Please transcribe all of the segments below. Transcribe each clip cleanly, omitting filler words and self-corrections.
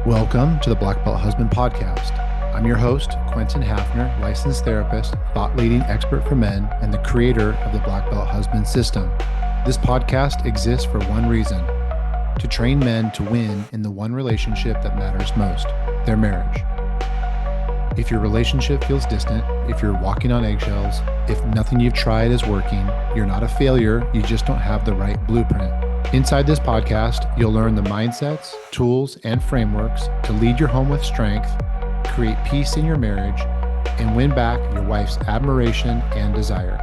Welcome to the Black Belt Husband Podcast. I'm your host, Quentin Hafner, licensed therapist, thought leading expert for men, and the creator of the Black Belt Husband System. This podcast exists for one reason: to train men to win in the one relationship that matters most, their marriage. If your relationship feels distant, if you're walking on eggshells, if nothing you've tried is working, you're not a failure, you just don't have the right blueprint. Inside this podcast, you'll learn the mindsets, tools, and frameworks to lead your home with strength, create peace in your marriage, and win back your wife's admiration and desire.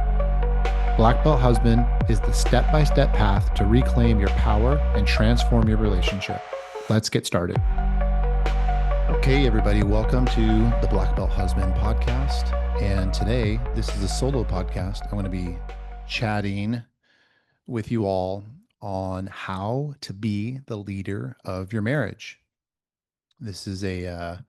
Black Belt Husband is the step-by-step path to reclaim your power and transform your relationship. Let's get started. Okay, everybody, welcome to the Black Belt Husband Podcast. And today, this is a solo podcast. I want to be chatting with you all on how to be the leader of your marriage. This is an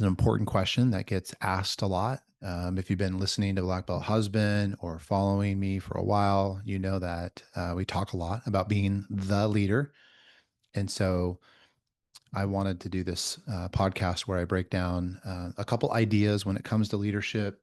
important question that gets asked a lot. If you've been listening to Black Belt Husband or following me for a while, you know that we talk a lot about being the leader. And so I wanted to do this podcast where I break down a couple ideas when it comes to leadership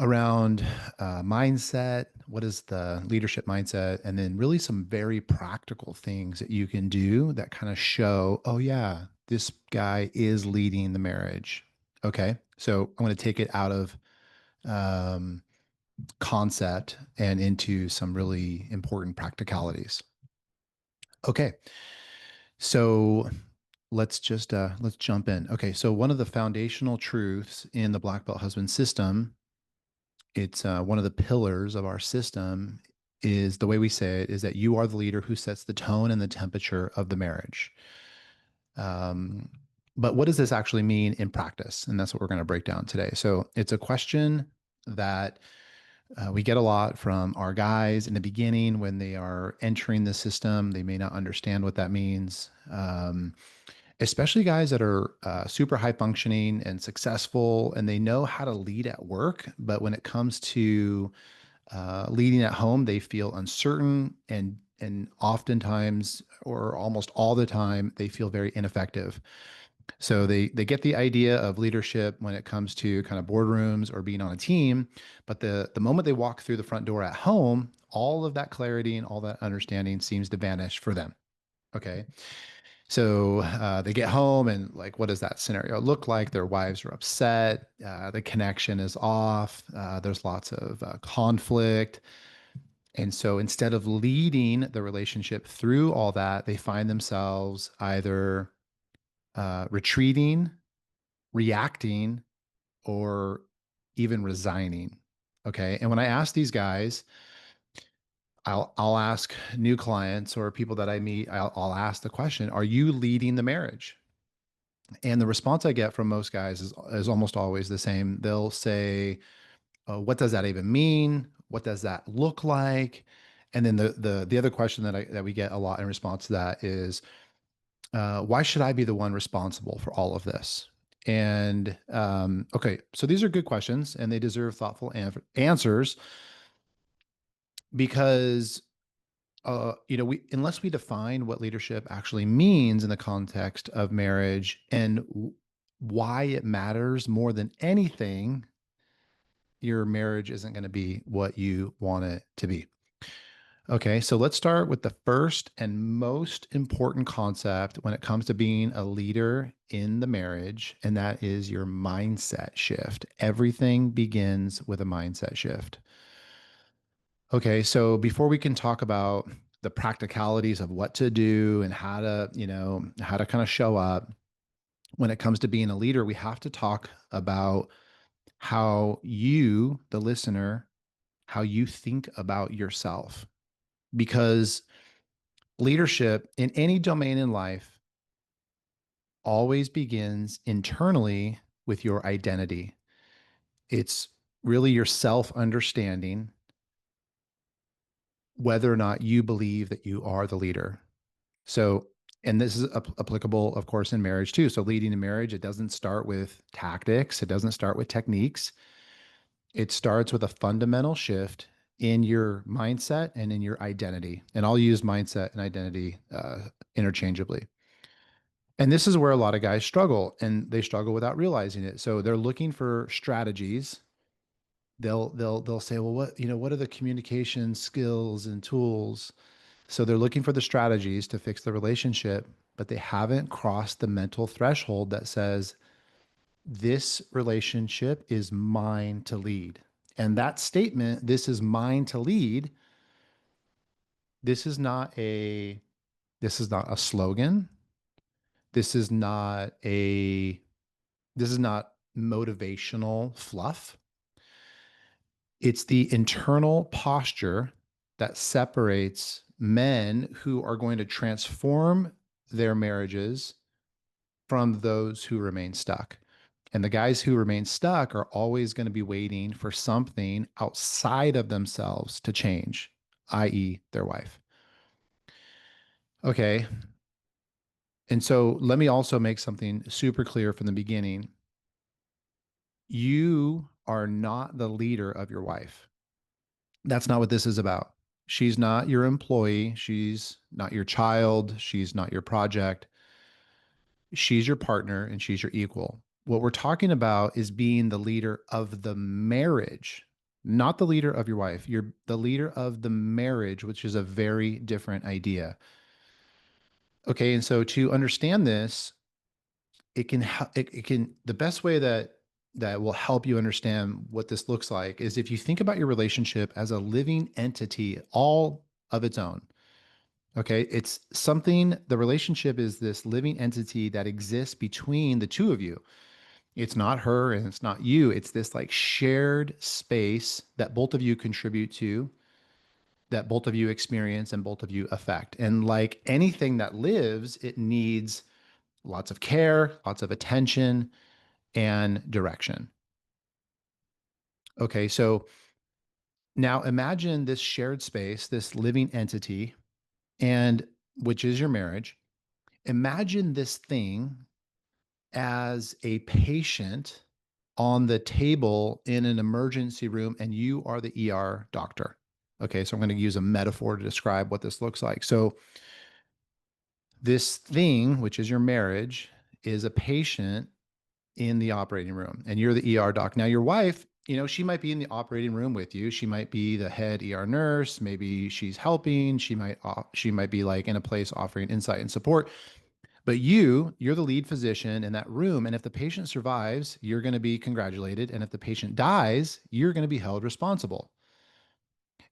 around mindset. What is the leadership mindset? And then really some very practical things that you can do that kind of show, oh yeah, this guy is leading the marriage. Okay. So I'm going to take it out of um, concept and into some really important practicalities. Okay. So let's jump in. Okay. So one of the foundational truths in the Black Belt Husband system, it's one of the pillars of our system, is the way we say it is that you are the leader who sets the tone and the temperature of the marriage. Um, but what does this actually mean in practice? And that's what we're going to break down today. So it's a question that we get a lot from our guys in the beginning when they are entering the system. They may not understand what that means. Especially guys that are super high functioning and successful, and they know how to lead at work. But when it comes to leading at home, they feel uncertain, and oftentimes, or almost all the time, they feel very ineffective. So they get the idea of leadership when it comes to kind of boardrooms or being on a team, but the moment they walk through the front door at home, all of that clarity and all that understanding seems to vanish for them. Okay. So they get home, and like, what does that scenario look like? Their wives are upset. The connection is off. There's lots of conflict. And so instead of leading the relationship through all that, they find themselves either retreating, reacting, or even resigning. Okay. And when I ask these guys, I'll ask new clients or people that I meet, I'll ask the question, are you leading the marriage? And the response I get from most guys is almost always the same. They'll say, what does that even mean? What does that look like? And then the other question that we get a lot in response to that is, why should I be the one responsible for all of this? And okay, so these are good questions, and they deserve thoughtful answers, because we, unless we define what leadership actually means in the context of marriage and why it matters more than anything, your marriage isn't going to be what you want it to be. Okay, so let's start with the first and most important concept when it comes to being a leader in the marriage, and that is your mindset shift. Everything begins with a mindset shift. Okay, so before we can talk about the practicalities of what to do and how to kind of show up when it comes to being a leader, we have to talk about how you, the listener, how you think about yourself. Because leadership in any domain in life always begins internally with your identity. It's really your self understanding whether or not you believe that you are the leader. So, and this is applicable, of course, in marriage too. So, leading a marriage, it doesn't start with tactics, it doesn't start with techniques. It starts with a fundamental shift in your mindset and in your identity. And I'll use mindset and identity interchangeably. And this is where a lot of guys struggle, and they struggle without realizing it. So they're looking for strategies. They'll say, well, what are the communication skills and tools? So they're looking for the strategies to fix the relationship, but they haven't crossed the mental threshold that says, this relationship is mine to lead. And that statement, this is mine to lead, this is not a this is not a slogan. This is not a this is not motivational fluff. It's the internal posture that separates men who are going to transform their marriages from those who remain stuck. And the guys who remain stuck are always going to be waiting for something outside of themselves to change, i.e., their wife. Okay. And so let me also make something super clear from the beginning. You are not the leader of your wife. That's not what this is about. She's not your employee. She's not your child. She's not your project. She's your partner and she's your equal. What we're talking about is being the leader of the marriage, not the leader of your wife. You're the leader of the marriage, which is a very different idea. Okay. And so to understand this, the best way that will help you understand what this looks like is if you think about your relationship as a living entity all of its own. Okay, it's something, the relationship is this living entity that exists between the two of you. It's not her and it's not you. It's this like shared space that both of you contribute to, that both of you experience and both of you affect. And like anything that lives, it needs lots of care, lots of attention, and direction. Okay, so now imagine this shared space, this living entity, and which is your marriage. Imagine this thing as a patient on the table in an emergency room, and you are the ER doctor. Okay, so I'm going to use a metaphor to describe what this looks like. So, this thing, which is your marriage, is a patient in the operating room and you're the ER doc. Now, your wife, she might be in the operating room with you. She might be the head ER nurse. Maybe she's helping. She might be like in a place offering insight and support. But you're the lead physician in that room. And if the patient survives, you're going to be congratulated. And if the patient dies, you're going to be held responsible.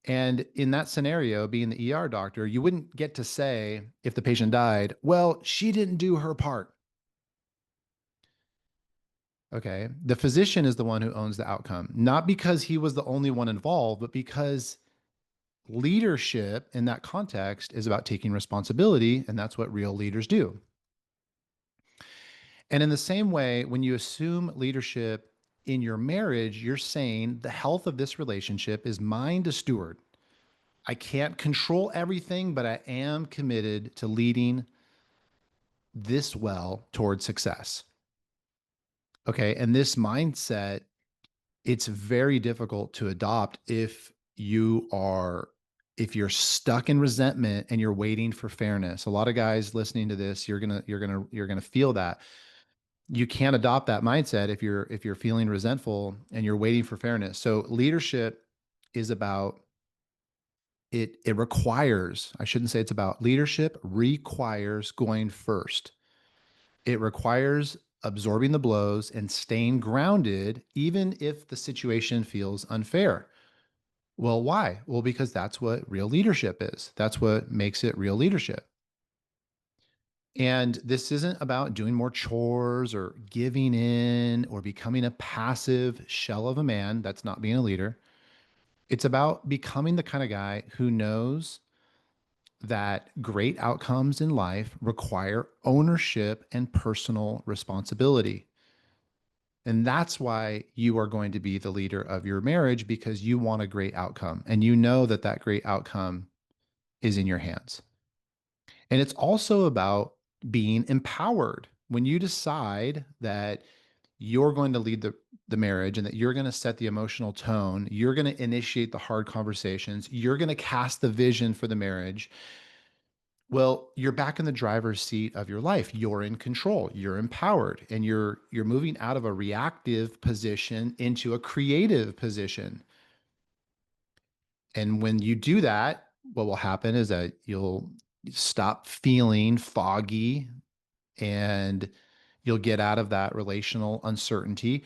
And in that scenario, being the ER doctor, you wouldn't get to say, if the patient died, well, she didn't do her part. Okay. The physician is the one who owns the outcome, not because he was the only one involved, but because leadership in that context is about taking responsibility. And that's what real leaders do. And in the same way, when you assume leadership in your marriage, you're saying the health of this relationship is mine to steward. I can't control everything, but I am committed to leading this well towards success. Okay. And this mindset, it's very difficult to adopt if you're stuck in resentment and you're waiting for fairness. A lot of guys listening to this, you're going to feel that. You can't adopt that mindset if you're feeling resentful and you're waiting for fairness. So leadership is about it requires, I shouldn't say it's about, leadership requires going first. It requires absorbing the blows and staying grounded even if the situation feels unfair. Well, why? Well, because that's what real leadership is. That's what makes it real leadership. And this isn't about doing more chores or giving in or becoming a passive shell of a man. That's not being a leader. It's about becoming the kind of guy who knows that great outcomes in life require ownership and personal responsibility. And that's why you are going to be the leader of your marriage because you want a great outcome and you know that that great outcome is in your hands. And it's also about being empowered. When you decide that you're going to lead the marriage and that you're going to set the emotional tone, you're going to initiate the hard conversations, you're going to cast the vision for the marriage. Well, you're back in the driver's seat of your life. You're in control. You're empowered, and you're moving out of a reactive position into a creative position. And when you do that, what will happen is that you'll stop feeling foggy, and you'll get out of that relational uncertainty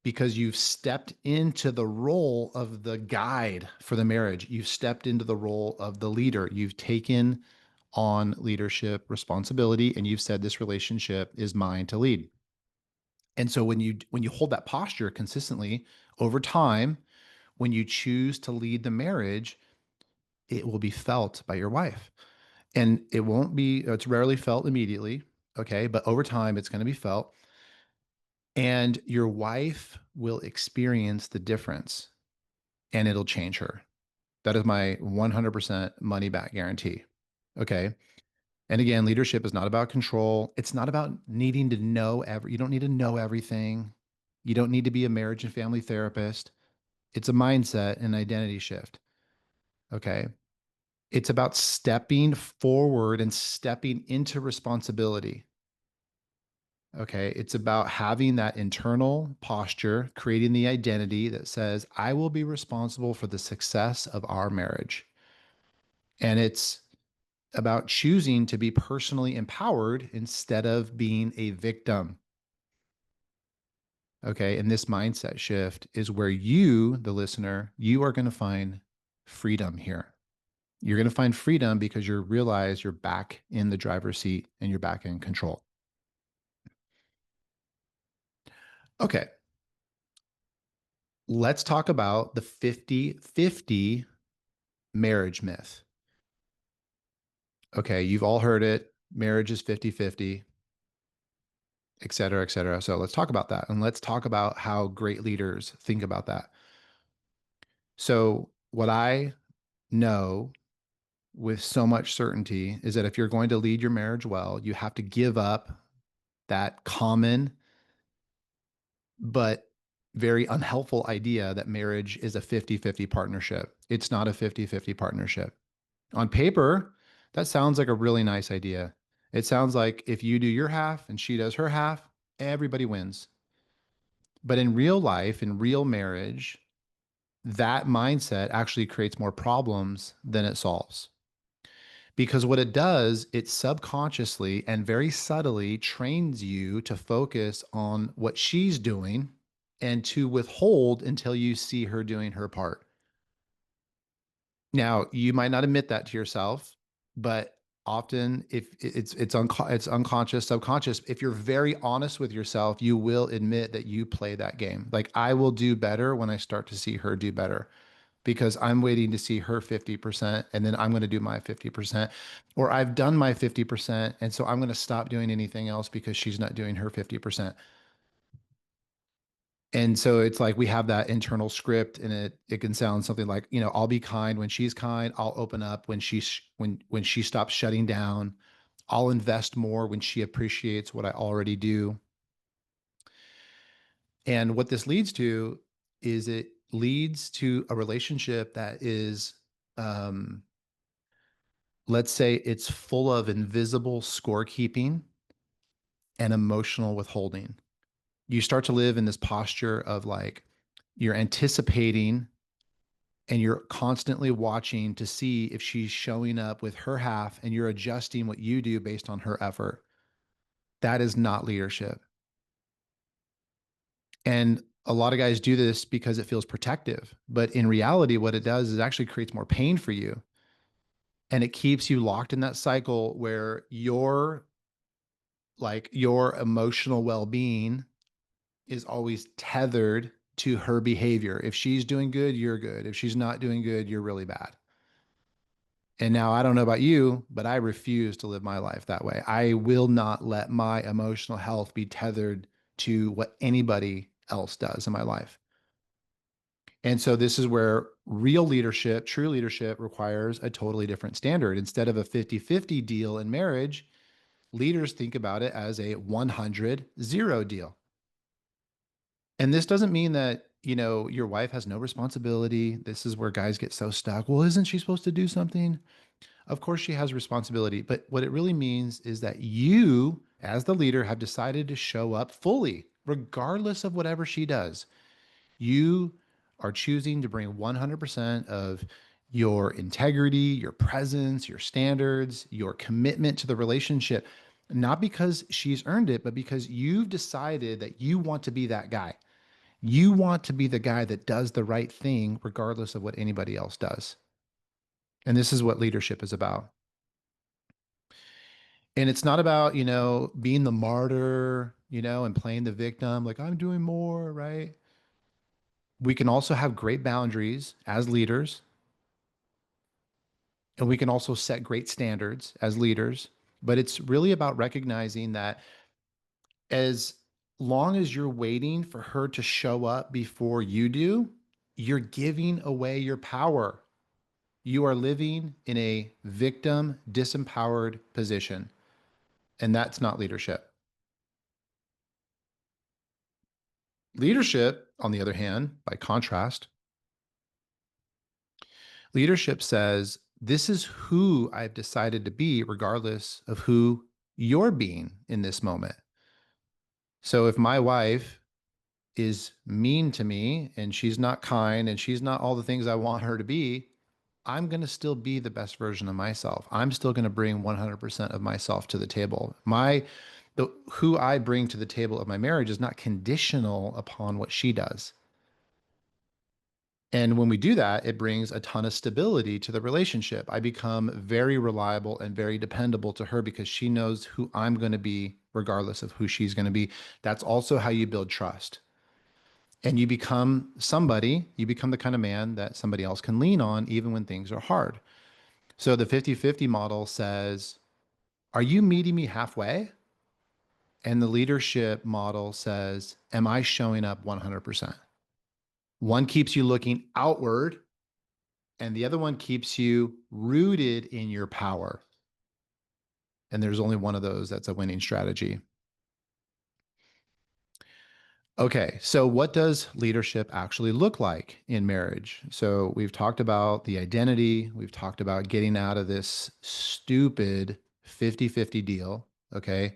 because you've stepped into the role of the guide for the marriage. You've stepped into the role of the leader. You've taken on leadership responsibility, and you've said this relationship is mine to lead. And so when you hold that posture consistently over time, when you choose to lead the marriage, it will be felt by your wife. And it won't be, it's rarely felt immediately, okay? But over time, it's going to be felt. And your wife will experience the difference, and it'll change her. That is my 100% money back guarantee. Okay. And again, leadership is not about control. It's not about needing to know you don't need to know everything. You don't need to be a marriage and family therapist. It's a mindset and identity shift. Okay. It's about stepping forward and stepping into responsibility. Okay. It's about having that internal posture, creating the identity that says, I will be responsible for the success of our marriage. And it's about choosing to be personally empowered instead of being a victim. Okay. And this mindset shift is where you, the listener, you are going to find freedom here. You're going to find freedom because you realize you're back in the driver's seat and you're back in control. Okay. Let's talk about the 50-50 marriage myth. Okay. You've all heard it. Marriage is 50-50, et cetera, et cetera. So let's talk about that. And let's talk about how great leaders think about that. So, what I know with so much certainty is that if you're going to lead your marriage well, you have to give up that common but very unhelpful idea that marriage is a 50-50 partnership. It's not a 50-50 partnership. On paper, that sounds like a really nice idea. It sounds like if you do your half and she does her half, everybody wins. But in real life, in real marriage, that mindset actually creates more problems than it solves. Because what it does, it subconsciously and very subtly trains you to focus on what she's doing and to withhold until you see her doing her part. Now, you might not admit that to yourself, but often if it's unconscious, subconscious, if you're very honest with yourself, you will admit that you play that game. Like I will do better when I start to see her do better because I'm waiting to see her 50% and then I'm going to do my 50%. Or I've done my 50%. And so I'm going to stop doing anything else because she's not doing her 50%. And so it's like we have that internal script, and it can sound something like, I'll be kind when she's kind. I'll open up when she stops shutting down. I'll invest more when she appreciates what I already do. And what this leads to is it leads to a relationship that is um, let's say it's full of invisible scorekeeping and emotional withholding. You start to live in this posture of like you're anticipating and you're constantly watching to see if she's showing up with her half and you're adjusting what you do based on her effort. That is not leadership. And a lot of guys do this because it feels protective. But in reality, what it does is it actually creates more pain for you. And it keeps you locked in that cycle where your emotional well-being is always tethered to her behavior. If she's doing good, you're good. If she's not doing good, you're really bad. And now I don't know about you, but I refuse to live my life that way. I will not let my emotional health be tethered to what anybody else does in my life. And so this is where real leadership, true leadership requires a totally different standard. Instead of a 50-50 deal in marriage, leaders think about it as a 100-0 deal. And this doesn't mean that, your wife has no responsibility. This is where guys get so stuck. Well, isn't she supposed to do something? Of course, she has responsibility, but what it really means is that you, as the leader, have decided to show up fully, regardless of whatever she does. You are choosing to bring 100% of your integrity, your presence, your standards, your commitment to the relationship, not because she's earned it, but because you've decided that you want to be that guy. You want to be the guy that does the right thing, regardless of what anybody else does. And this is what leadership is about. And it's not about, being the martyr, and playing the victim, like I'm doing more, right? We can also have great boundaries as leaders, and we can also set great standards as leaders. But it's really about recognizing that as long as you're waiting for her to show up before you do, you're giving away your power. You are living in a victim disempowered position, and that's not leadership. Leadership, on the other hand, by contrast, leadership says, this is who I've decided to be, regardless of who you're being in this moment. So if my wife is mean to me and she's not kind and she's not all the things I want her to be, I'm going to still be the best version of myself. I'm still going to bring 100% of myself to the table. Who I bring to the table of my marriage is not conditional upon what she does. And when we do that, it brings a ton of stability to the relationship. I become very reliable and very dependable to her because she knows who I'm going to be, regardless of who she's going to be. That's also how you build trust. And you become the kind of man that somebody else can lean on, even when things are hard. So the 50-50 model says, are you meeting me halfway? And the leadership model says, am I showing up 100%? One keeps you looking outward, and the other one keeps you rooted in your power. And there's only one of those that's a winning strategy. Okay, so what does leadership actually look like in marriage? So we've talked about the identity, we've talked about getting out of this stupid 50-50 deal. Okay,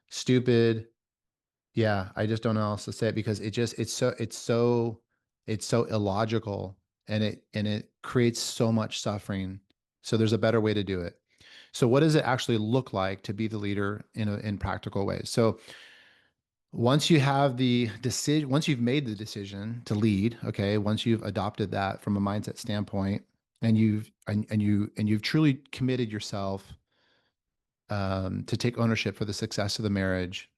stupid. Yeah, I just don't know how else to say it because it's so illogical, and it creates so much suffering. So there's a better way to do it. So what does it actually look like to be the leader in practical ways? So once you've made the decision to lead, okay, once you've adopted that from a mindset standpoint, and you've truly committed yourself to take ownership for the success of the marriage,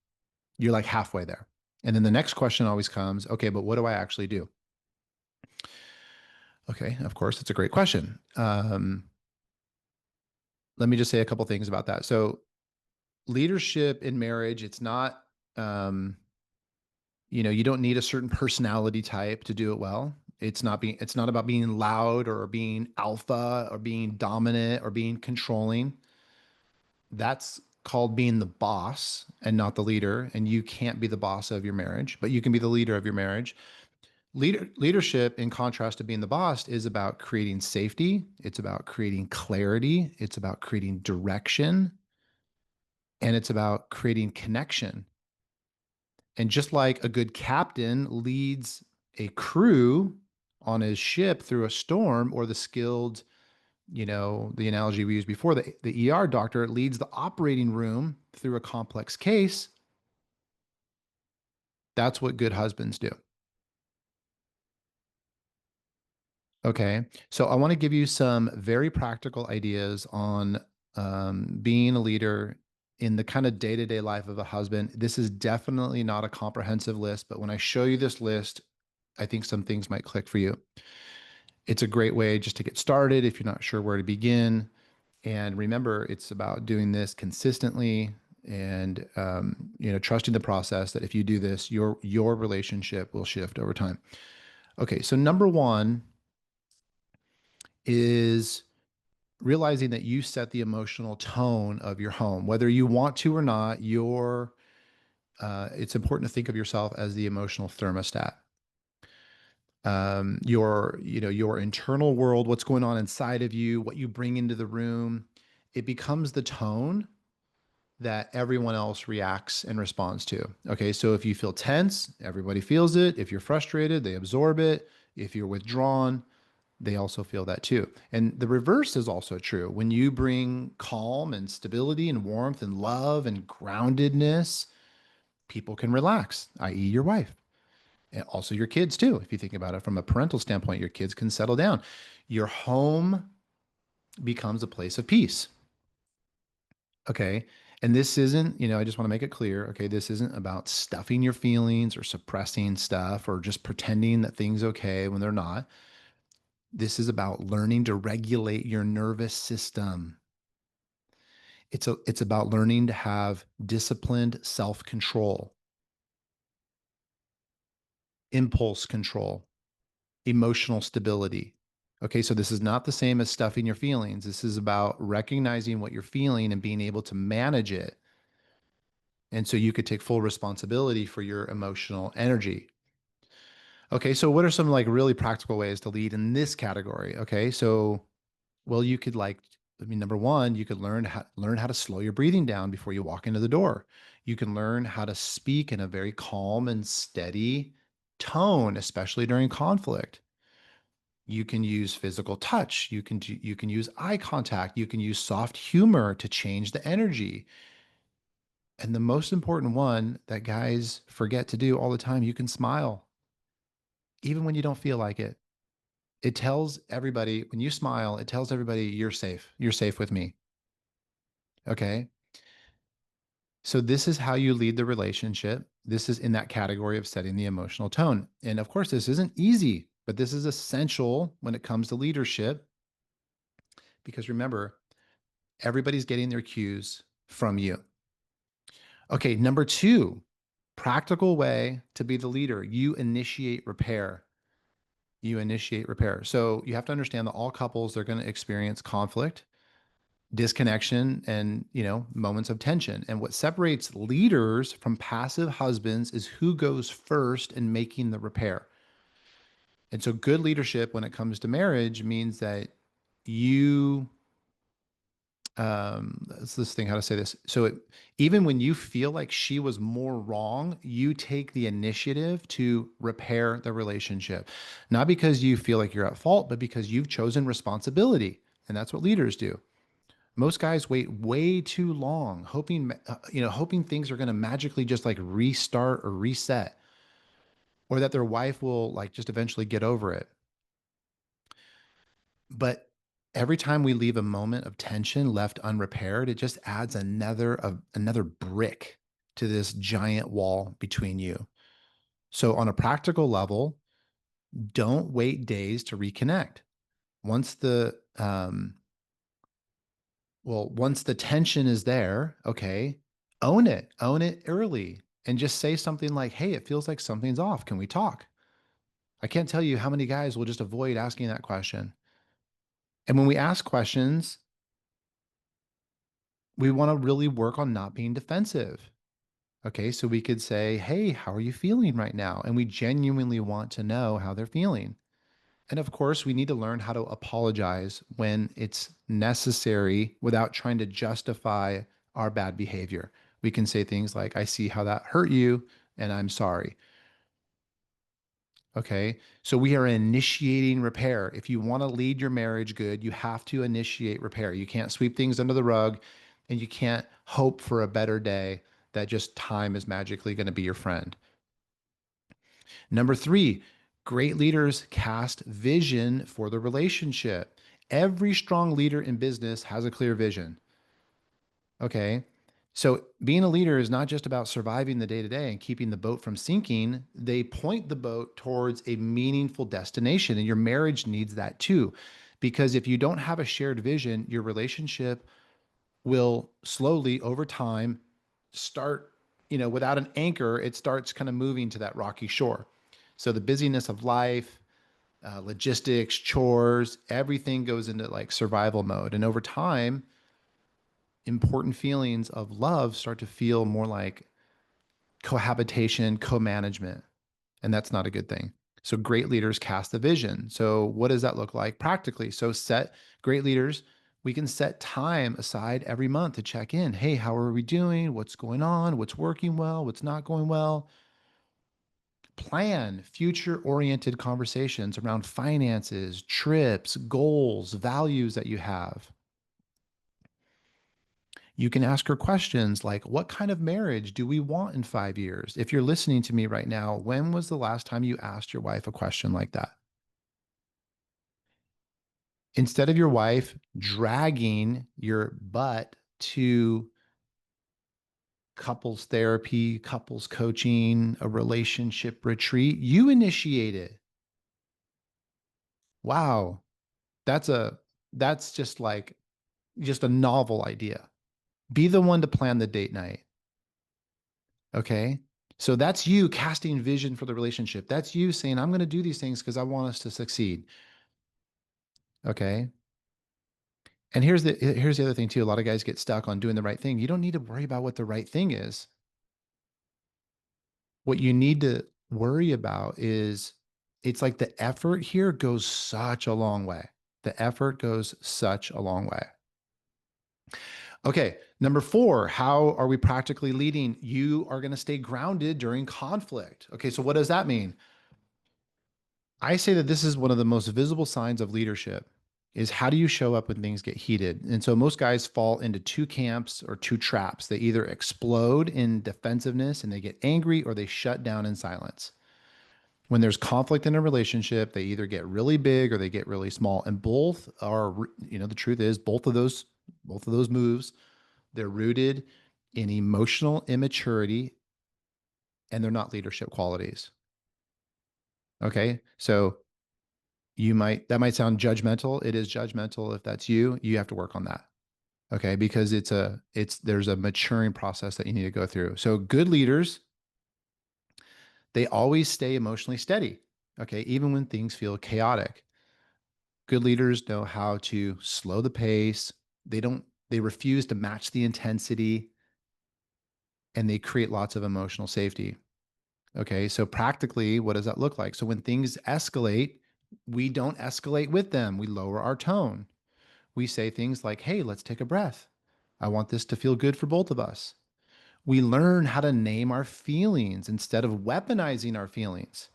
you're like halfway there. And then the next question always comes, okay, but what do I actually do? Okay, of course, it's a great question. Let me just say a couple things about that. So leadership in marriage, it's not, you don't need a certain personality type to do it well. It's not about being loud or being alpha or being dominant or being controlling. That's called being the boss and not the leader. And you can't be the boss of your marriage, but you can be the leader of your marriage. Leadership, in contrast to being the boss, is about creating safety. It's about creating clarity. It's about creating direction. And it's about creating connection. And just like a good captain leads a crew on his ship through a storm, or the skilled, the analogy we used before, the ER doctor leads the operating room through a complex case, that's what good husbands do. Okay. So I want to give you some very practical ideas on being a leader in the kind of day-to-day life of a husband. This is definitely not a comprehensive list, but when I show you this list, I think some things might click for you. It's a great way just to get started if you're not sure where to begin. And remember, it's about doing this consistently and trusting the process that if you do this, your relationship will shift over time. Okay, so number one is realizing that you set the emotional tone of your home, whether you want to or not. It's important to think of yourself as the emotional thermostat. Your internal world, what's going on inside of you, what you bring into the room, it becomes the tone that everyone else reacts and responds to. Okay, so if you feel tense, everybody feels it. If you're frustrated, they absorb it. If you're withdrawn, they also feel that too. And the reverse is also true. When you bring calm and stability and warmth and love and groundedness, people can relax, i.e., your wife. And also your kids too. If you think about it from a parental standpoint, your kids can settle down. Your home becomes a place of peace. Okay. And this isn't, I just want to make it clear. Okay. This isn't about stuffing your feelings or suppressing stuff or just pretending that things okay when they're not. This is about learning to regulate your nervous system. It's about learning to have disciplined self-control, impulse control, emotional stability. Okay, so this is not the same as stuffing your feelings. This is about recognizing what you're feeling and being able to manage it. And so you could take full responsibility for your emotional energy. Okay, so what are some like really practical ways to lead in this category? Okay, so well, you could number one, you could learn how to slow your breathing down before you walk into the door. You can learn how to speak in a very calm and steady tone, especially during conflict. You can use physical touch. You can use eye contact. You can use soft humor to change the energy. And the most important one that guys forget to do all the time, you can smile, even when you don't feel like it. It tells everybody, when you smile, it tells everybody you're safe. You're safe with me. Okay. So this is how you lead the relationship. This is in that category of setting the emotional tone. And of course, this isn't easy, but this is essential when it comes to leadership because remember, everybody's getting their cues from you. Okay, number two, practical way to be the leader. You initiate repair. You initiate repair. So you have to understand that all couples, they're going to experience conflict, disconnection, and moments of tension. And what separates leaders from passive husbands is who goes first in making the repair. And so good leadership when it comes to marriage means that you that's this thing, how to say this. So even when you feel like she was more wrong, you take the initiative to repair the relationship, not because you feel like you're at fault, but because you've chosen responsibility. And that's what leaders do. Most guys wait way too long, hoping things are going to magically just like restart or reset, or that their wife will like just eventually get over it. But every time we leave a moment of tension left unrepaired, it just adds another brick to this giant wall between you. So on a practical level, don't wait days to reconnect. Once the once the tension is there, okay, own it early and just say something like, "Hey, it feels like something's off. Can we talk?" I can't tell you how many guys will just avoid asking that question. And when we ask questions, we want to really work on not being defensive. Okay, so we could say, "Hey, how are you feeling right now?" And we genuinely want to know how they're feeling. And of course, we need to learn how to apologize when it's necessary without trying to justify our bad behavior. We can say things like, "I see how that hurt you, and I'm sorry." Okay, so we are initiating repair. If you want to lead your marriage good, you have to initiate repair. You can't sweep things under the rug and you can't hope for a better day that just time is magically going to be your friend. Number three, great leaders cast vision for the relationship. Every strong leader in business has a clear vision. Okay. So being a leader is not just about surviving the day to day and keeping the boat from sinking. They point the boat towards a meaningful destination, and your marriage needs that too. Because if you don't have a shared vision, your relationship will slowly over time start, without an anchor, it starts kind of moving to that rocky shore. So the busyness of life, logistics, chores, everything goes into like survival mode. And over time, important feelings of love start to feel more like cohabitation, co-management, and that's not a good thing. So great leaders cast the vision. So what does that look like practically? So set great leaders We can set time aside every month to check in. Hey, how are we doing? What's going on? What's working well? What's not going well? Plan future oriented conversations around finances, trips, goals, values that you have. You can ask her questions like, what kind of marriage do we want in 5 years? If you're listening to me right now, when was the last time you asked your wife a question like that? Instead of your wife dragging your butt to couples therapy, couples coaching, a relationship retreat, you initiate it. Wow. That's a that's just a novel idea. Be the one to plan the date night. Okay? So that's you casting vision for the relationship. That's you saying, I'm going to do these things because I want us to succeed. Okay? And here's the other thing too. A lot of guys get stuck on doing the right thing. You don't need to worry about what the right thing is. What you need to worry about is it's like the effort here goes such a long way. The effort goes such a long way. Okay, number four, how are we practically leading? You are going to stay grounded during conflict. Okay, so what does that mean? I say that this is one of the most visible signs of leadership is how do you show up when things get heated? And so most guys fall into two camps or two traps. They either explode in defensiveness and they get angry or they shut down in silence. When there's conflict in a relationship, they either get really big or they get really small. And both are, the truth is both of those moves, they're rooted in emotional immaturity and they're not leadership qualities. Okay. So that might sound judgmental. It is judgmental. If that's you, you have to work on that. Okay. Because there's a maturing process that you need to go through. So good leaders, they always stay emotionally steady. Okay. Even when things feel chaotic. Good leaders know how to slow the pace. They refuse to match the intensity and they create lots of emotional safety. Okay. So practically, what does that look like? So when things escalate, we don't escalate with them. We lower our tone. We say things like, hey, let's take a breath. I want this to feel good for both of us. We learn how to name our feelings instead of weaponizing our feelings.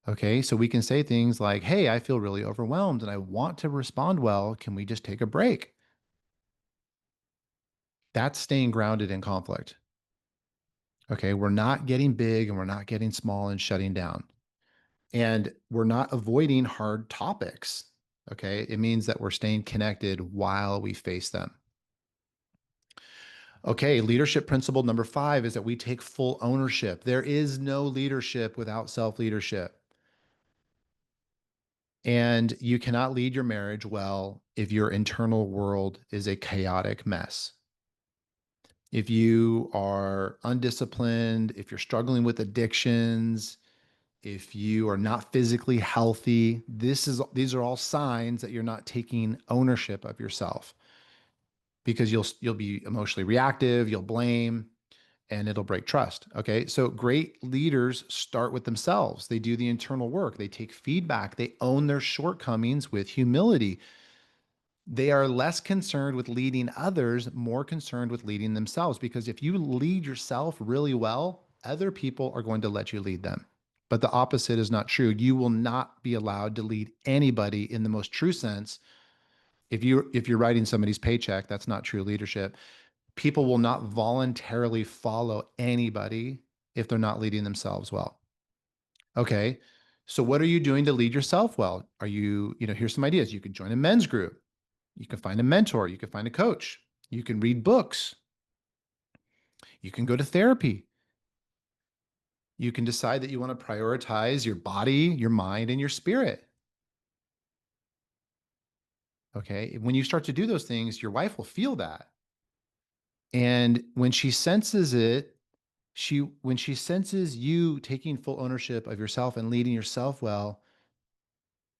Okay, so we can say things like, hey, I feel really overwhelmed and I want to respond well. Can we just take a break? That's staying grounded in conflict. Okay, we're not getting big and we're not getting small and shutting down. And we're not avoiding hard topics. Okay, it means that we're staying connected while we face them. Okay, leadership principle number 5 is that we take full ownership. There is no leadership without self leadership. And you cannot lead your marriage well if your internal world is a chaotic mess. If you are undisciplined, if you're struggling with addictions, if you are not physically healthy, these are all signs that you're not taking ownership of yourself because you'll be emotionally reactive, you'll blame, and it'll break trust. Okay. So great leaders start with themselves. They do the internal work, they take feedback, they own their shortcomings with humility. They are less concerned with leading others, more concerned with leading themselves. Because if you lead yourself really well, other people are going to let you lead them. But the opposite is not true. You will not be allowed to lead anybody in the most true sense. If you're writing somebody's paycheck, that's not true leadership. People will not voluntarily follow anybody if they're not leading themselves well. Okay. So what are you doing to lead yourself well? Here's some ideas. You could join a men's group. You can find a mentor. You can find a coach. You can read books. You can go to therapy. You can decide that you want to prioritize your body, your mind, and your spirit. Okay. When you start to do those things, your wife will feel that. And when she senses it, when she senses you taking full ownership of yourself and leading yourself well,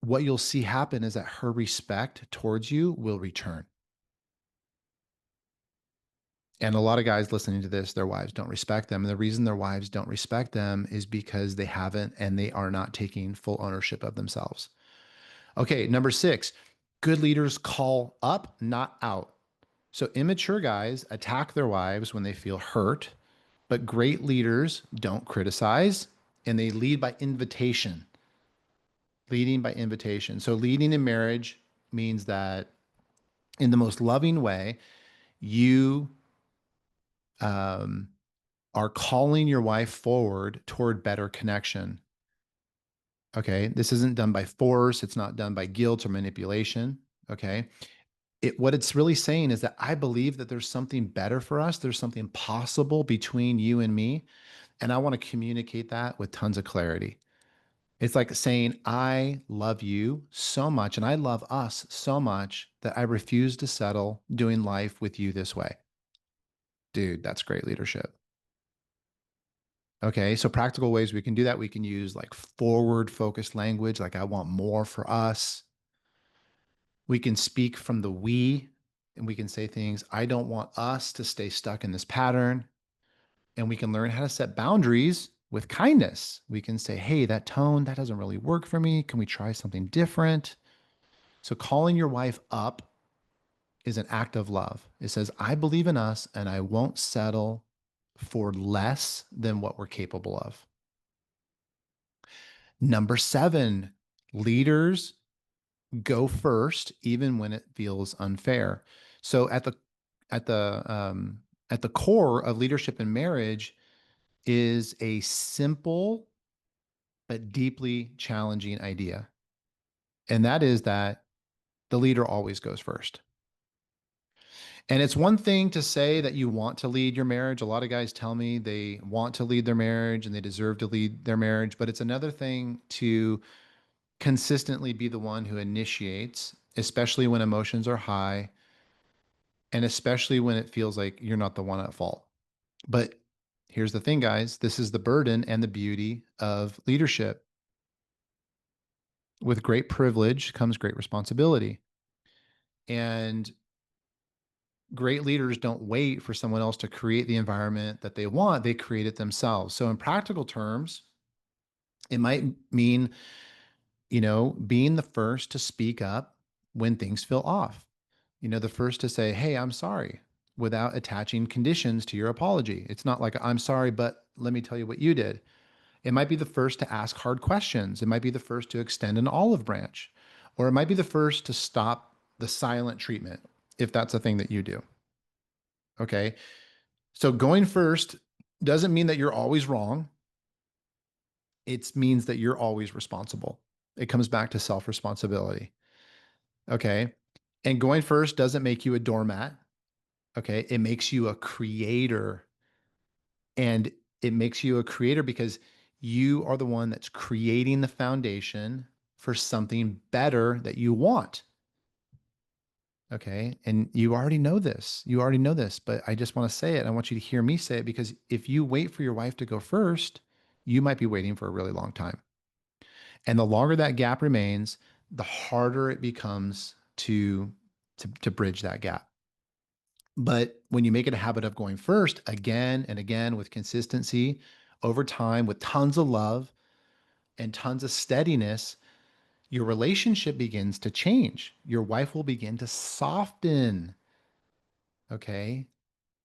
what you'll see happen is that her respect towards you will return. And a lot of guys listening to this, their wives don't respect them. And the reason their wives don't respect them is because they haven't and they are not taking full ownership of themselves. Okay, number 6, Good leaders call up, not out. So immature guys attack their wives when they feel hurt, but great leaders don't criticize and they lead by invitation. Leading by invitation. So leading in marriage means that in the most loving way, you um, are calling your wife forward toward better connection. Okay. This isn't done by force. It's not done by guilt or manipulation. Okay. What it's really saying is that I believe that there's something better for us. There's something possible between you and me. And I want to communicate that with tons of clarity. It's like saying, I love you so much and I love us so much that I refuse to settle doing life with you this way. Dude, that's great leadership. Okay. So, practical ways we can do that, we can use like forward focused language, like, I want more for us. We can speak from the we, and we can say things, I don't want us to stay stuck in this pattern. And we can learn how to set boundaries with kindness. We can say, hey, that tone, that doesn't really work for me. Can we try something different? So calling your wife up is an act of love. It says, I believe in us and I won't settle for less than what we're capable of. Number 7, leaders go first, even when it feels unfair. So at the at the core of leadership in marriage is a simple but deeply challenging idea. And that is that the leader always goes first. And it's one thing to say that you want to lead your marriage. A lot of guys tell me they want to lead their marriage and they deserve to lead their marriage. But it's another thing to consistently be the one who initiates, especially when emotions are high and especially when it feels like you're not the one at fault. But here's the thing, guys, this is the burden and the beauty of leadership. With great privilege comes great responsibility. And great leaders don't wait for someone else to create the environment that they want, they create it themselves. So, in practical terms, it might mean, being the first to speak up when things feel off. The first to say, hey, I'm sorry, without attaching conditions to your apology. It's not like, I'm sorry, but let me tell you what you did. It might be the first to ask hard questions. It might be the first to extend an olive branch, or it might be the first to stop the silent treatment, if that's a thing that you do. Okay. So going first doesn't mean that you're always wrong. It means that you're always responsible. It comes back to self responsibility. Okay. And going first doesn't make you a doormat. Okay. It makes you a creator. And it makes you a creator because you are the one that's creating the foundation for something better that you want. Okay. And you already know this. You already know this, but I just want to say it. I want you to hear me say it because if you wait for your wife to go first, you might be waiting for a really long time. And the longer that gap remains, the harder it becomes to bridge that gap. But when you make it a habit of going first again and again with consistency over time, with tons of love and tons of steadiness, your relationship begins to change. Your wife will begin to soften. Okay.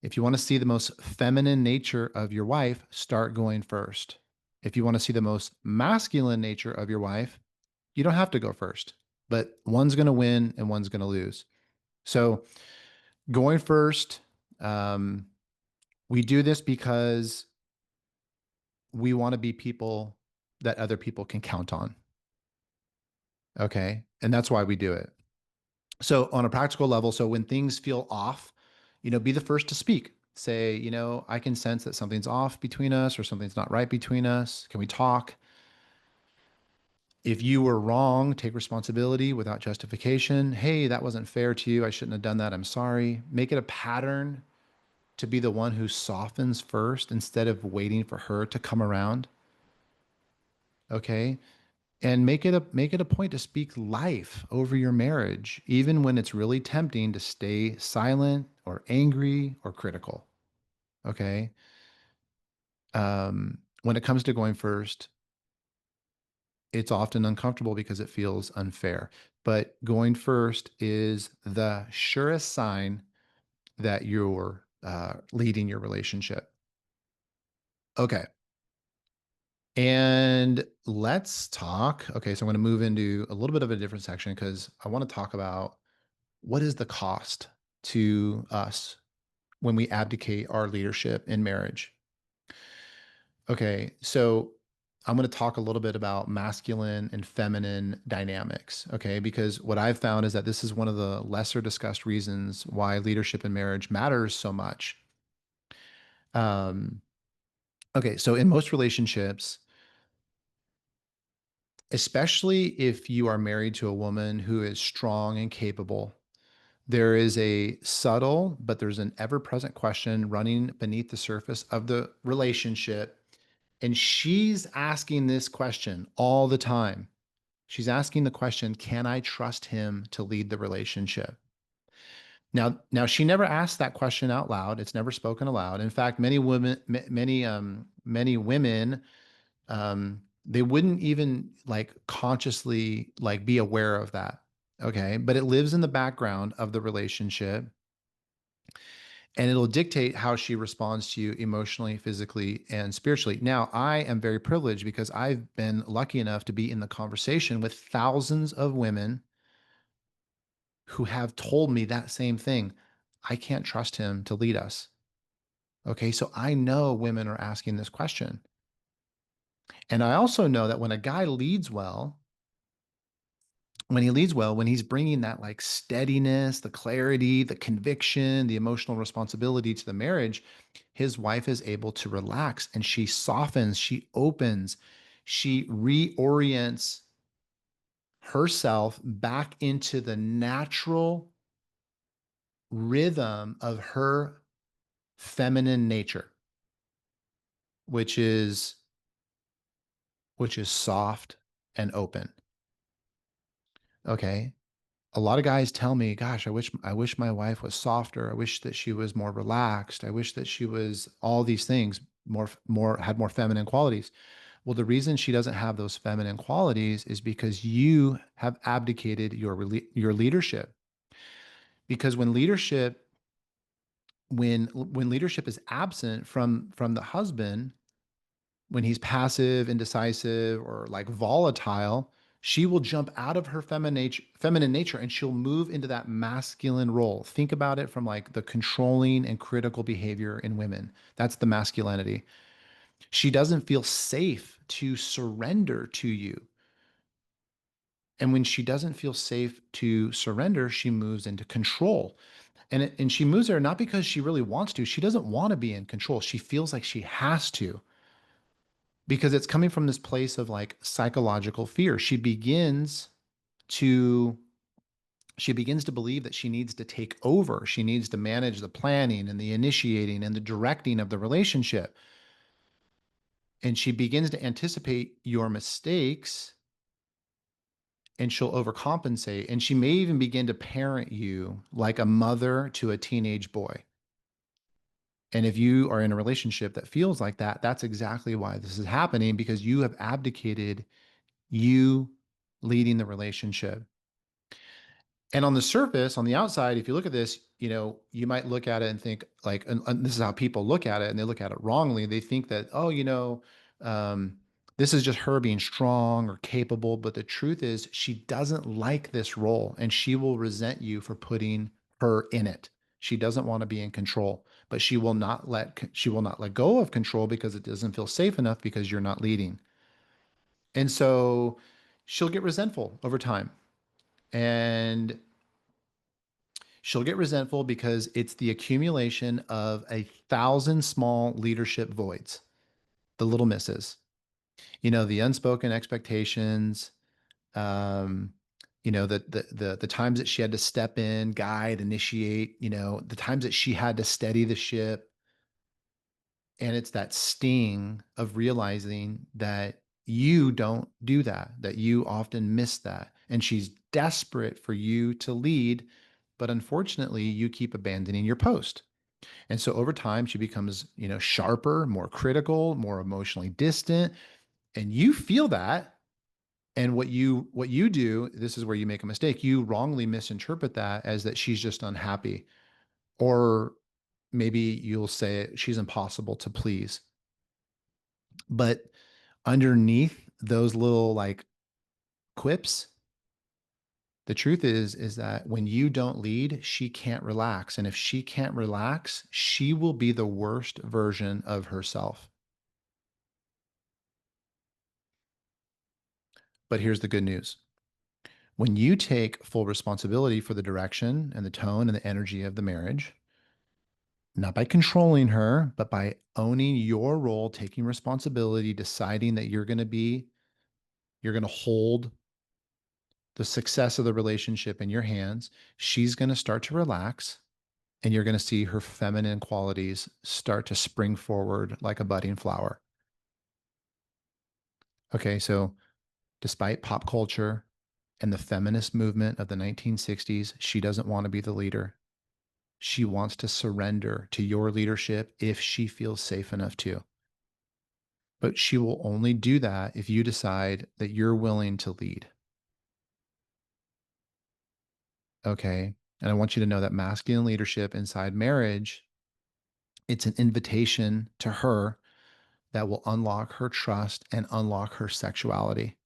If you want to see the most feminine nature of your wife, start going first. If you want to see the most masculine nature of your wife, you don't have to go first, but one's going to win and one's going to lose. So going first, um, we do this because we want to be people that other people can count on. Okay. And that's why we do it. So on a practical level, so when things feel off, be the first to speak. Say, I can sense that something's off between us or something's not right between us. Can we talk? If you were wrong, take responsibility without justification. Hey, that wasn't fair to you. I shouldn't have done that. I'm sorry. Make it a pattern to be the one who softens first instead of waiting for her to come around. Okay? And make it a point to speak life over your marriage, even when it's really tempting to stay silent or angry or critical. Okay? When it comes to going first, It's often uncomfortable because it feels unfair. But going first is the surest sign that you're leading your relationship. Okay. And let's talk. Okay. So I'm going to move into a little bit of a different section because I want to talk about what is the cost to us when we abdicate our leadership in marriage. Okay, so I'm going to talk a little bit about masculine and feminine dynamics, okay? Because what I've found is that this is one of the lesser discussed reasons why leadership in marriage matters so much. Um, okay, so in most relationships, especially if you are married to a woman who is strong and capable, there is a subtle, but there's an ever present question running beneath the surface of the relationship. And she's asking this question all the time. She's asking the question, can I trust him to lead the relationship? Now she never asked that question out loud. It's never spoken aloud. In fact, many women, they wouldn't even like consciously like be aware of that. Okay. But it lives in the background of the relationship and it'll dictate how she responds to you emotionally, physically, and spiritually. Now, I am very privileged because I've been lucky enough to be in the conversation with thousands of women who have told me that same thing. I can't trust him to lead us. Okay, so I know women are asking this question. And I also know that when a guy leads well, when he's bringing that like steadiness, the clarity, the conviction, the emotional responsibility to the marriage, his wife is able to relax and she softens, she opens, she reorients herself back into the natural rhythm of her feminine nature, which is soft and open. Okay. A lot of guys tell me, gosh, I wish my wife was softer. I wish that she was more relaxed. I wish that she was all these things, had more feminine qualities. Well, the reason she doesn't have those feminine qualities is because you have abdicated your leadership. Because when leadership is absent from the husband, when he's passive, indecisive, or like volatile, she will jump out of her feminine nature and she'll move into that masculine role. Think about it from like the controlling and critical behavior in women. That's the masculinity. She doesn't feel safe to surrender to you. And when she doesn't feel safe to surrender, she moves into control. And she moves there not because she really wants to. She doesn't want to be in control. She feels like she has to because it's coming from this place of like psychological fear. To she begins to believe that she needs to take over. She needs to manage the planning and the initiating and the directing of the relationship. And she begins to anticipate your mistakes and she'll overcompensate. And she may even begin to parent you like a mother to a teenage boy. And if you are in a relationship that feels like that, that's exactly why this is happening because you have abdicated you leading the relationship. And on the surface, on the outside, if you look at this, you might look at it and think like, and this is how people look at it, and they look at it wrongly. They think that, oh, um, this is just her being strong or capable. But the truth is, she doesn't like this role, and she will resent you for putting her in it. She doesn't want to be in control, but she will not let go of control because it doesn't feel safe enough because you're not leading. And so she'll get resentful over time. And she'll get resentful because it's the accumulation of 1,000 small leadership voids, the little misses, the unspoken expectations, um, the times that she had to step in, guide, initiate, the times that she had to steady the ship. And it's that sting of realizing that you don't do that, that you often miss that. And she's desperate for you to lead, but unfortunately, you keep abandoning your post. And so over time, she becomes, sharper, more critical, more emotionally distant. And you feel that. And what you do, this is where you make a mistake. You wrongly misinterpret that as that she's just unhappy, or maybe you'll say she's impossible to please. But underneath those little like quips, the truth is that when you don't lead, she can't relax. And if she can't relax, she will be the worst version of herself. But here's the good news. When you take full responsibility for the direction and the tone and the energy of the marriage, not by controlling her, but by owning your role, taking responsibility, deciding that you're going to hold the success of the relationship in your hands, she's going to start to relax and you're going to see her feminine qualities start to spring forward like a budding flower. Okay, so despite pop culture and the feminist movement of the 1960s, she doesn't want to be the leader. She wants to surrender to your leadership if she feels safe enough to. But she will only do that if you decide that you're willing to lead. Okay. And I want you to know that masculine leadership inside marriage, it's an invitation to her that will unlock her trust and unlock her sexuality.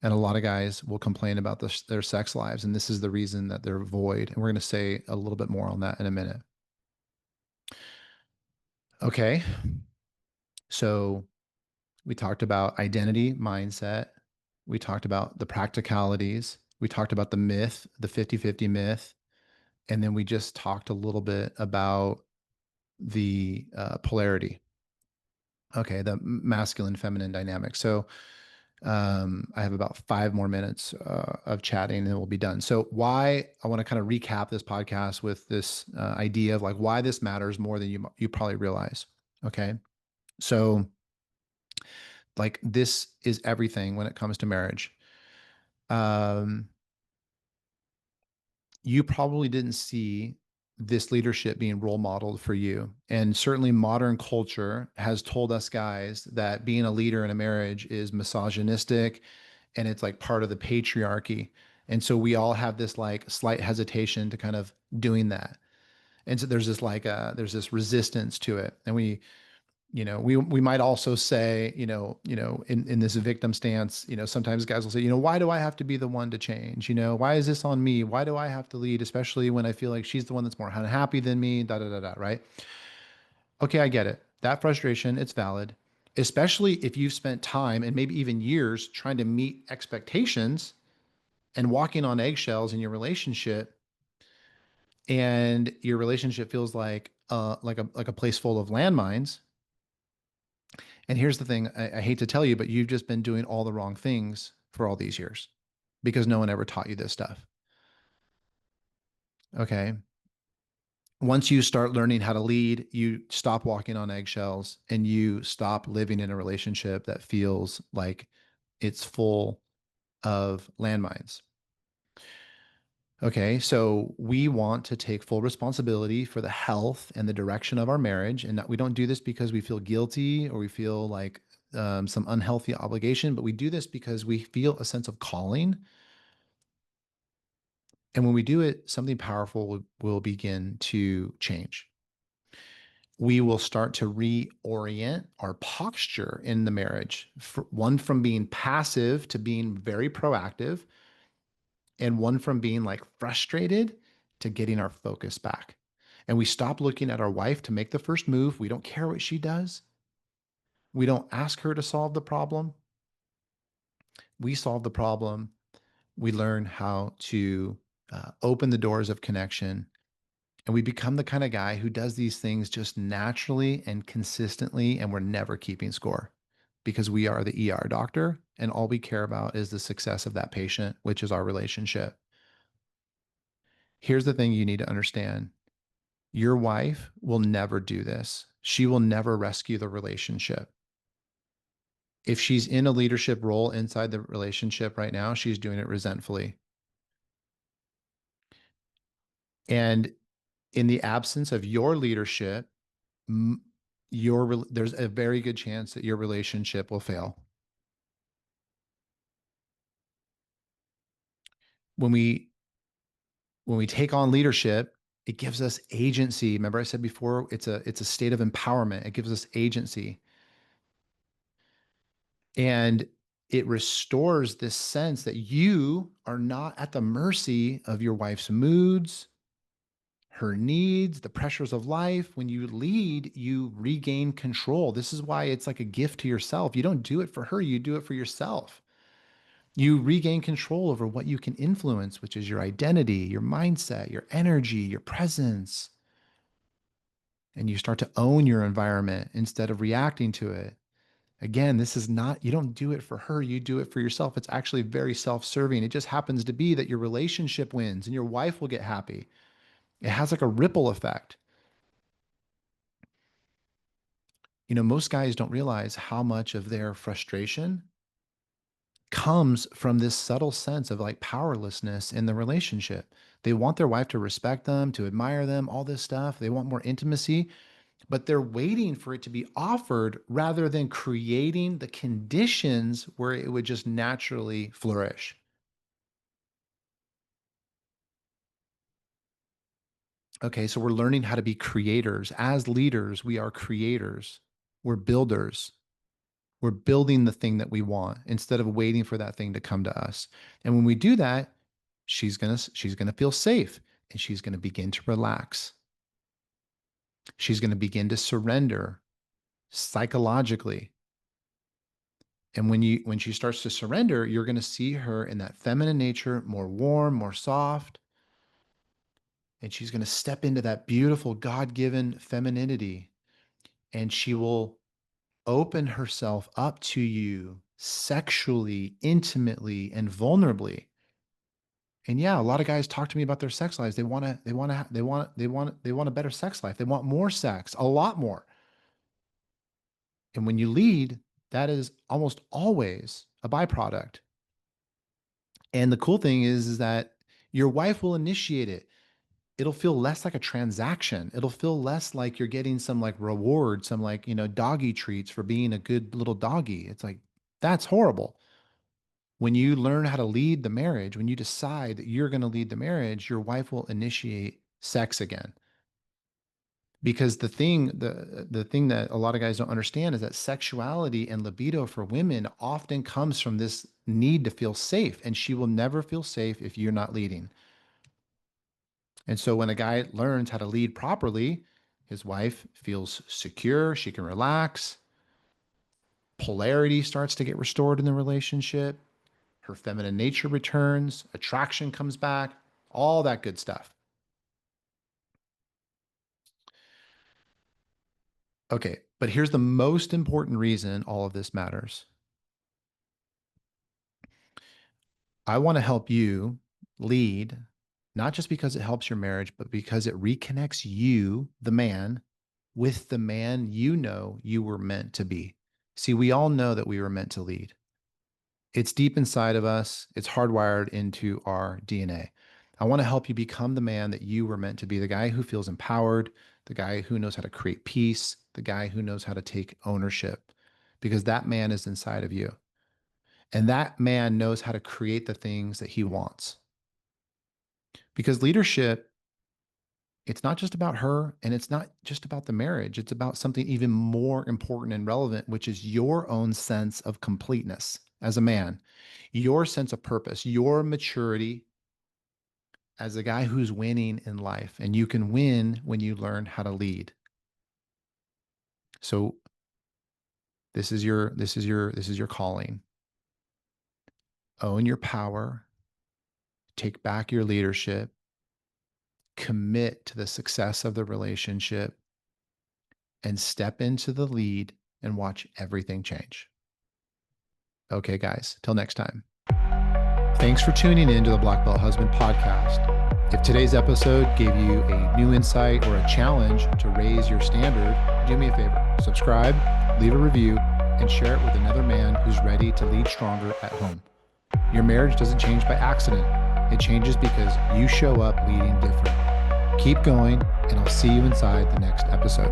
And a lot of guys will complain about their sex lives. And this is the reason that they're void. And we're going to say a little bit more on that in a minute. Okay. So we talked about identity, mindset. We talked about the practicalities. We talked about the myth, the 50-50 myth. And then we just talked a little bit about the polarity. Okay, the masculine feminine dynamic. So I have about 5 more minutes of chatting and then we'll be done. So why I want to kind of recap this podcast with this idea of like why this matters more than you probably realize. Okay, so like this is everything when it comes to marriage. Um, you probably didn't see this leadership being role modeled for you. And certainly modern culture has told us guys that being a leader in a marriage is misogynistic and it's like part of the patriarchy. And so we all have this like slight hesitation to kind of doing that. And so there's this like there's this resistance to it. And we might also say, in this victim stance, sometimes guys will say, why do I have to be the one to change? Why is this on me? Why do I have to lead, especially when I feel like she's the one that's more unhappy than me, da da da da, right? Okay, I get it. That frustration, it's valid, especially if you've spent time and maybe even years trying to meet expectations and walking on eggshells in your relationship, and your relationship feels like a place full of landmines. And here's the thing, I hate to tell you, but you've just been doing all the wrong things for all these years because no one ever taught you this stuff. Okay. Once you start learning how to lead, you stop walking on eggshells and you stop living in a relationship that feels like it's full of landmines. Okay, so we want to take full responsibility for the health and the direction of our marriage. And we don't do this because we feel guilty or we feel like some unhealthy obligation, but we do this because we feel a sense of calling. And when we do it, something powerful will begin to change. We will start to reorient our posture in the marriage, one from being passive to being very proactive, and one from being like frustrated to getting our focus back. And we stop looking at our wife to make the first move. We don't care what she does. We don't ask her to solve the problem. We solve the problem. We learn how to open the doors of connection. And we become the kind of guy who does these things just naturally and consistently. And we're never keeping score because we are the ER doctor. And all we care about is the success of that patient, which is our relationship. Here's the thing you need to understand. Your wife will never do this. She will never rescue the relationship. If she's in a leadership role inside the relationship right now, she's doing it resentfully. And in the absence of your leadership, there's a very good chance that your relationship will fail. when we take on leadership, it gives us agency. Remember I said before, it's a state of empowerment. It gives us agency. And it restores this sense that you are not at the mercy of your wife's moods, her needs, the pressures of life. When you lead, you regain control. This is why it's like a gift to yourself. You don't do it for her, you do it for yourself. You regain control over what you can influence, which is your identity, your mindset, your energy, your presence. And you start to own your environment instead of reacting to it. Again, this is not, you don't do it for her, you do it for yourself. It's actually very self serving. It just happens to be that your relationship wins and your wife will get happy. It has like a ripple effect. Most guys don't realize how much of their frustration comes from this subtle sense of like powerlessness in the relationship. They want their wife to respect them, to admire them, all this stuff. They want more intimacy, but they're waiting for it to be offered rather than creating the conditions where it would just naturally flourish. Okay, so we're learning how to be creators. As leaders, we are creators. We're builders. We're building the thing that we want instead of waiting for that thing to come to us. And when we do that, she's going to feel safe and she's going to begin to relax. She's going to begin to surrender psychologically. And when she starts to surrender, you're going to see her in that feminine nature, more warm, more soft, and she's going to step into that beautiful God-given femininity, and she will open herself up to you sexually, intimately, and vulnerably. And yeah, a lot of guys talk to me about their sex lives. They want a better sex life. They want more sex, a lot more. And when you lead, that is almost always a byproduct. And the cool thing is that your wife will initiate it. It'll feel less like a transaction. It'll feel less like you're getting some like reward, some like, doggy treats for being a good little doggy. It's like, that's horrible. When you learn how to lead the marriage, when you decide that you're going to lead the marriage, your wife will initiate sex again. Because the thing that a lot of guys don't understand is that sexuality and libido for women often comes from this need to feel safe, and she will never feel safe if you're not leading. And so when a guy learns how to lead properly, his wife feels secure, she can relax, polarity starts to get restored in the relationship, her feminine nature returns, attraction comes back, all that good stuff. Okay, but here's the most important reason all of this matters. I want to help you lead, not just because it helps your marriage, but because it reconnects you, the man, with the man you were meant to be. See, we all know that we were meant to lead. It's deep inside of us, it's hardwired into our DNA. I want to help you become the man that you were meant to be, the guy who feels empowered, the guy who knows how to create peace, the guy who knows how to take ownership, because that man is inside of you. And that man knows how to create the things that he wants. Because leadership, it's not just about her and it's not just about the marriage. It's about something even more important and relevant, which is your own sense of completeness as a man, your sense of purpose, your maturity as a guy who's winning in life. And you can win when you learn how to lead. So this is your calling. Own your power, take back your leadership, commit to the success of the relationship, and step into the lead and watch everything change. Okay, guys, till next time. Thanks for tuning in to the Black Belt Husband podcast. If today's episode gave you a new insight or a challenge to raise your standard, do me a favor, subscribe, leave a review, and share it with another man who's ready to lead stronger at home. Your marriage doesn't change by accident. It changes because you show up leading different. Keep going, and I'll see you inside the next episode.